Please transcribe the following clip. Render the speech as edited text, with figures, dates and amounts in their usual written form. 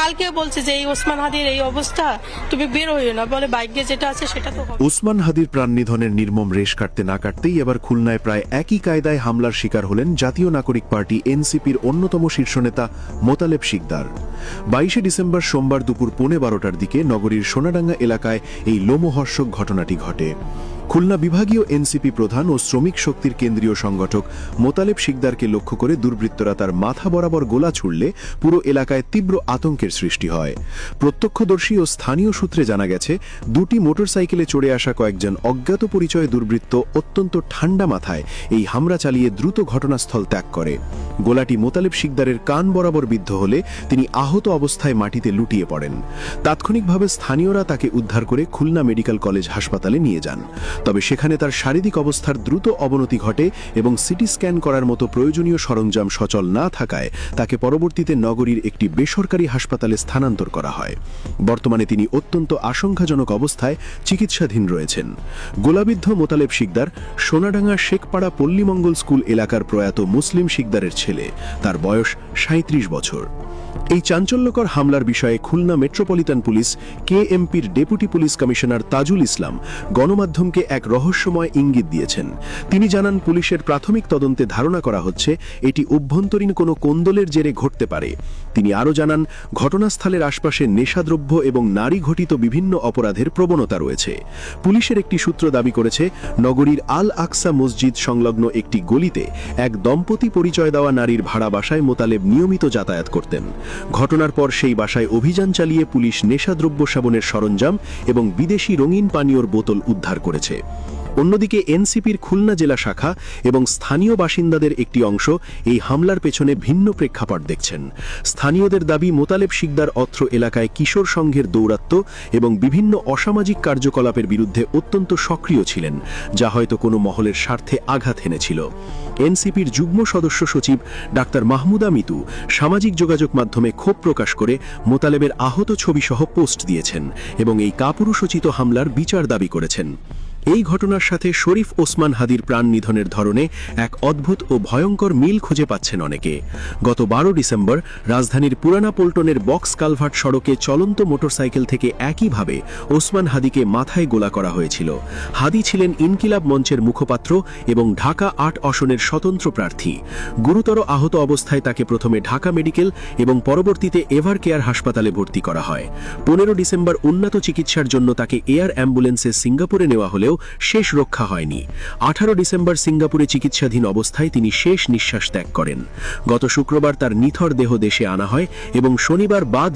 কালকে বলছে যে এই ওসমান হাদির এই অবস্থা, তুমি বের হইও না, বলে ভাগ্যে যেটা আছে সেটা তো হবে। ওসমান হাদির প্রাণ নিধনের নির্মম রেশ কাটতে না কাটতেই এবার খুলনায় প্রায় একই কায়দায় হামলার শিকার হলেন জাতীয় নাগরিক পার্টি এনসিপির অন্যতম শীর্ষ নেতা মোতালেব শিকদার। 22 ডিসেম্বর সোমবার দুপুর 12:15টার দিকে নগরীর সোনাডাঙ্গা এলাকায় এই লোমহর্ষক ঘটনাটি ঘটে। খুলনা বিভাগীয় এনসিপি প্রধান ও শ্রমিক শক্তির কেন্দ্রীয় সংগঠক মোতালেব শিকদারকে লক্ষ্য করে দুর্বৃত্তরা তার মাথা বরাবর গোলা ছুড়লে পুরো এলাকায় তীব্র আতঙ্কের সৃষ্টি হয়। প্রত্যক্ষদর্শী ও স্থানীয় সূত্রে জানা গেছে, দুটি মোটরসাইকেলে চড়ে আসা কয়েকজন অজ্ঞাত পরিচয় দুর্বৃত্ত অত্যন্ত ঠান্ডা মাথায় এই হামলা চালিয়ে দ্রুত ঘটনাস্থল ত্যাগ করে। গোলাটি মোতালেব শিকদারের কান বরাবর বিদ্ধ হলে তিনি আহত অবস্থায় মাটিতে লুটিয়ে পড়েন। তাৎক্ষণিকভাবে স্থানীয়রা তাকে উদ্ধার করে খুলনা মেডিকেল কলেজ হাসপাতালে নিয়ে যান। তবে সেখানে তার শারীরিক অবস্থার দ্রুত অবনতি ঘটে এবং সিটি স্ক্যান করার মতো প্রয়োজনীয় সরঞ্জাম সচল না থাকায় তাকে পরবর্তীতে নগরীর একটি বেসরকারি হাসপাতালে স্থানান্তর করা হয়। বর্তমানে তিনি অত্যন্ত আশঙ্কাজনক অবস্থায় চিকিৎসাধীন রয়েছেন। গোলাবিদ্ধ মোতালেব শিকদার সোনাডাঙ্গা শেখপাড়া পল্লীমঙ্গল স্কুল এলাকার প্রয়াত মুসলিম শিকদারের ছেলে। তার বয়স 37 বছর। এই চাঞ্চল্যকর হামলার বিষয়ে খুলনা মেট্রোপলিটন পুলিশ কেএমপির deputy police commissioner Tajul Islam গণমাধ্যমকে এক রহস্যময় ইঙ্গিত দিয়েছেন। তিনি জানান, পুলিশের প্রাথমিক তদন্তে ধারণা করা হচ্ছে এটি অভ্যন্তরীণ কোনো কোন্দলের জেরে ঘটতে পারে। তিনি আরও জানান, ঘটনাস্থলের আশপাশে নেশাদ্রব্য এবং নারী ঘটিত বিভিন্ন অপরাধের প্রবণতা রয়েছে। পুলিশের একটি সূত্র দাবি করেছে, নগরীর আল আকসা মসজিদ সংলগ্ন একটি গলিতে এক দম্পতি পরিচয় দেওয়া নারীর ভাড়া বাসায় মোতালেব নিয়মিত যাতায়াত করতেন। ঘটনার পর সেই বাসায় অভিযান চালিয়ে পুলিশ নেশাদ্রব্য সেবনের সরঞ্জাম এবং বিদেশি রঙিন পানীয়র বোতল উদ্ধার করেছে। অন্যদিকে এনসিপির খুলনা জেলা শাখা এবং স্থানীয় বাসিন্দাদের একটি অংশ এই হামলার পেছনে ভিন্ন প্রেক্ষাপট দেখছেন। স্থানীয়দের দাবি, মোতালেব শিকদার অত্র এলাকায় কিশোর সংঘের দৌরাত্ম্য এবং বিভিন্ন অসামাজিক কার্যকলাপের বিরুদ্ধে অত্যন্ত সক্রিয় ছিলেন, যা হয়তো কোনো মহলের স্বার্থে আঘাত এনেছিল। এনসিপির যুগ্ম সদস্য সচিব ডাক্তার মাহমুদা মিতু সামাজিক যোগাযোগ মাধ্যমে ক্ষোভ প্রকাশ করে মোতালেবের আহত ছবিসহ পোস্ট দিয়েছেন এবং এই কাপুরুষোচিত হামলার বিচার দাবি করেছেন। এই ঘটনার সাথে শরীফ ওসমান হাদির প্রাণ নিধনের ধরনে এক অদ্ভুত ও ভয়ঙ্কর মিল খুঁজে পাচ্ছেন অনেকে। গত 12 ডিসেম্বর রাজধানীর পুরানা পল্টনের বক্স কালভার্ট সড়কে চলন্ত মোটরসাইকেল থেকে একইভাবে ওসমান হাদিকে মাথায় গোলা করা হয়েছিল। হাদি ছিলেন ইনকিলাব মঞ্চের মুখপাত্র এবং ঢাকা 8 আসনের স্বতন্ত্র প্রার্থী। গুরুতর আহত অবস্থায় তাকে প্রথমে ঢাকা মেডিকেল এবং পরবর্তীতে এভার কেয়ার হাসপাতালে ভর্তি করা হয়। 15 ডিসেম্বর উন্নত চিকিৎসার জন্য তাকে এয়ার অ্যাম্বুলেন্সে সিঙ্গাপুরে নেওয়া হলেও শেষ রক্ষা হয়নি। 18 ডিসেম্বর সিঙ্গাপুরে চিকিৎসাধীন অবস্থায় তিনি শেষ নিঃশ্বাস ত্যাগ করেন। গত শুক্রবার তার নিথর দেহ দেশে আনা হয় এবং শনিবার বাদ